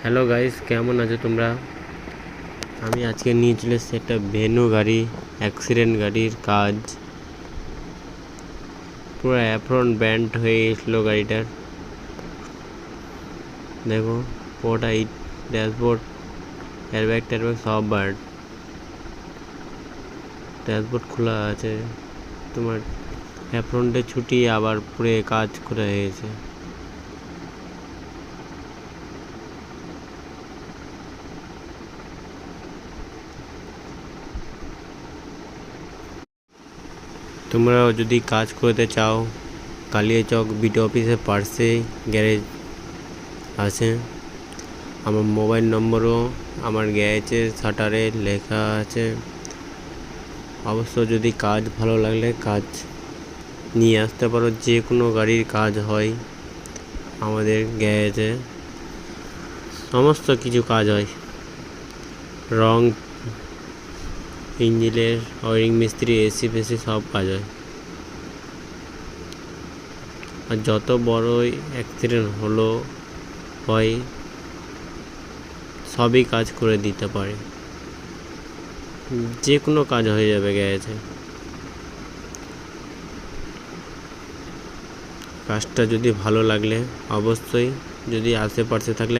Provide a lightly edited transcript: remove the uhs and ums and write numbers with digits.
Hello guys, কেমন আছো তোমরা? আমি আজকে নিয়ে চলে এসেছি একটা ভেনু গাড়ি, অ্যাক্সিডেন্ট গাড়ির কাজ। পুরো অ্যাপ্রন ব্যান্ড হয়ে গেছিলো গাড়িটার। দেখো পুরোটা ইট, ড্যাশবোর্ড, এয়ারব্যাগ ট্যারব্যাগ সব বার্ড। ড্যাশবোর্ড খোলা আছে, তোমার অ্যাপ্রনটা ছুটি আবার পুরো কাজ করে হয়েছে। তোমরাও যদি কাজ করতে চাও, কালিয়াচক বিটি অফিসের পাশে গ্যারেজ আছে। আমার মোবাইল নম্বরও আমার গ্যারেজের শাটারে লেখা আছে। অবশ্য যদি কাজ ভালো লাগলে কাজ নিয়ে আসতে পারো। যে কোনো গাড়ির কাজ হয় আমাদের গ্যারেজে, সমস্ত কিছু কাজ হয়। রং, ইঞ্জিনের ওয়ারিং মিস্ত্রি, এসি ফেসি সব কাজ হয়। আর যত বড়ই অ্যাক্সিডেন্ট হয় সবই কাজ করে দিতে পারে। যে কোনো কাজ হয়ে যাবে গ্যারেজে। কাজটা যদি ভালো লাগলে অবশ্যই, যদি আশেপাশে থাকলে